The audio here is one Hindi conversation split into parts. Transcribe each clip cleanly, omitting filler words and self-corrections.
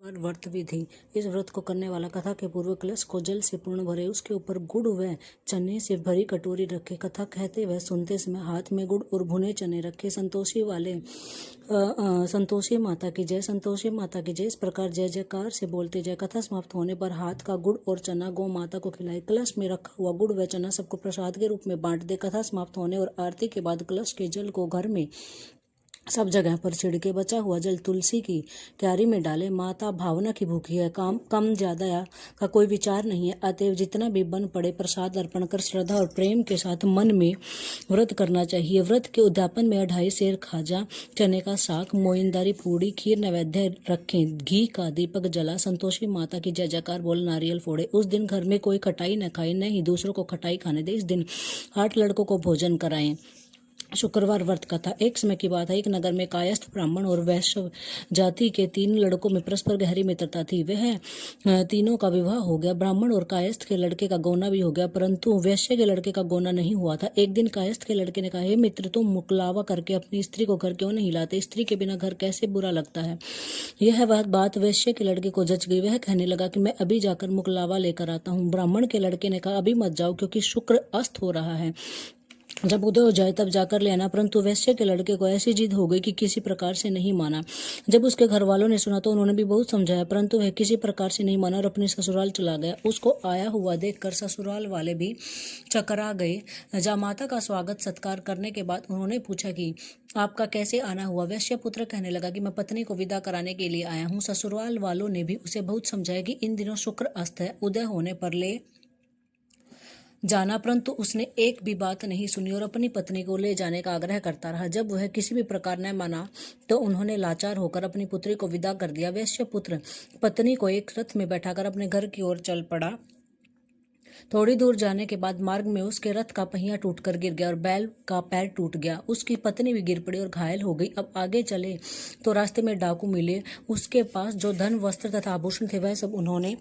व्रत विधि। इस व्रत को करने वाला कथा के पूर्व कलश को जल से पूर्ण भरे, उसके ऊपर गुड़ व चने से भरी कटोरी रखे। कथा कहते व सुनते समय हाथ में गुड़ और भुने चने रखे। संतोषी माता की जय, संतोषी माता की जय, इस प्रकार जय जयकार से बोलते जय। कथा समाप्त होने पर हाथ का गुड़ और चना गौ माता को खिलाए। कलश में रखा हुआ गुड़ व चना सबको प्रसाद के रूप में बांट दे। कथा समाप्त होने और आरती के बाद कलश के जल को घर में सब जगह पर छिड़के। बचा हुआ जल तुलसी की क्यारी में डाले। माता भावना की भूखी है, कम ज्यादा का कोई विचार नहीं है, अतएव जितना भी बन पड़े प्रसाद अर्पण कर श्रद्धा और प्रेम के साथ मन में व्रत करना चाहिए। व्रत के उद्यापन में 2.5 सेर खाजा, चने का साग, मोइनदारी, पूड़ी, खीर नैवेद्य रखें। घी का दीपक जला संतोषी माता की जय जयकार बोल नारियल फोड़े। उस दिन घर में कोई खटाई न खाए, न ही दूसरों को खटाई खाने दे। इस दिन 8 लड़कों को भोजन कराएं। शुक्रवार व्रत कथा। एक समय की बात है, एक नगर में कायस्थ ब्राह्मण और वैश्य जाति के 3 लड़कों में परस्पर गहरी मित्रता थी। वह तीनों का विवाह हो गया। ब्राह्मण और कायस्थ के लड़के का गौना भी हो गया, परंतु वैश्य के लड़के का गौना नहीं हुआ था। एक दिन कायस्थ के लड़के ने कहा, हे मित्र, तुम मुकलावा करके अपनी स्त्री को घर क्यों नहीं लाते? स्त्री के बिना घर कैसे बुरा लगता है। यह बात वैश्य के लड़के को जच गई। वह कहने लगा कि मैं अभी जाकर मुकलावा लेकर आता हूँ। ब्राह्मण के लड़के ने कहा, अभी मत जाओ, क्योंकि शुक्र अस्त हो रहा है, जब उदय हो जाए तब जाकर ले आना। परंतु वैश्य के लड़के को ऐसी जिद हो गई कि किसी प्रकार से नहीं माना। जब उसके घर वालों ने सुना तो उन्होंने भी बहुत समझाया, परंतु वह किसी प्रकार से नहीं माना और अपने ससुराल चला गया। उसको आया हुआ देखकर ससुराल वाले भी चकरा गए। जामाता का स्वागत सत्कार करने के बाद उन्होंने पूछा कि आपका कैसे आना हुआ? वैश्य पुत्र कहने लगा कि मैं पत्नी को विदा कराने के लिए आया हूँ। ससुराल वालों ने भी उसे बहुत समझाया कि इन दिनों शुक्र अस्त है, उदय होने पर ले जाना, परंतु उसने एक भी बात नहीं सुनी और अपनी पत्नी को ले जाने का आग्रह करता रहा। जब वह किसी भी प्रकार न माना तो उन्होंने लाचार होकर अपनी पुत्री को विदा कर दिया। वैश्य पुत्र पत्नी को एक रथ में बैठाकर अपने घर की ओर चल पड़ा। थोड़ी दूर जाने के बाद मार्ग में उसके रथ का पहिया टूटकर गिर गया और बैल का पैर टूट गया। उसकी पत्नी भी गिर पड़ी और घायल हो गई। अब आगे चले तो रास्ते में डाकू मिले। उसके पास जो धन, वस्त्र तथा आभूषण थे वह सब उन्होंने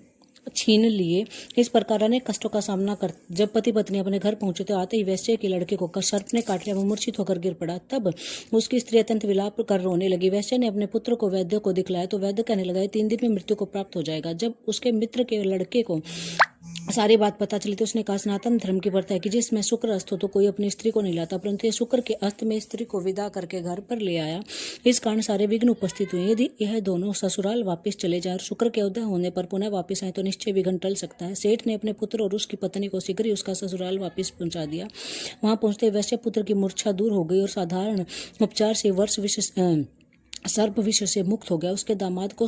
छीन लिए। इस प्रकार अनेक कष्टों का सामना कर जब पति पत्नी अपने घर पहुंचे तो आते ही वैश्य के लड़के को सर्प ने काट लिया। वो मूर्छित होकर गिर पड़ा। तब उसकी स्त्री अत्यंत विलाप कर रोने लगी। वैश्य ने अपने पुत्र को वैद्य को दिखलाया तो वैद्य कहने लगा, 3 दिन में मृत्यु को प्राप्त हो जाएगा। जब उसके मित्र के लड़के को सारी बात पता चली तो उसने कहा, सनातन धर्म की प्रथा है कि जिसमें शुक्र अस्त हो तो कोई अपनी स्त्री को नहीं लाता, परंतु ये शुक्र के अस्त में स्त्री को विदा करके घर पर ले आया। इस कारण सारे विघ्न उपस्थित हुए। यदि यह दोनों ससुराल वापस चले जाए और शुक्र के उदय होने पर पुनः वापस आए तो निश्चय विघ्न टल सकता है। सेठ ने अपने पुत्र और उसकी पत्नी को शीघ्र ही उसका ससुराल वापस पहुंचा दिया। वहां पहुंचते वैश्य पुत्र की मूर्छा दूर हो गई और साधारण उपचार से सर्प विष से मुक्त हो गया। उसके दामाद को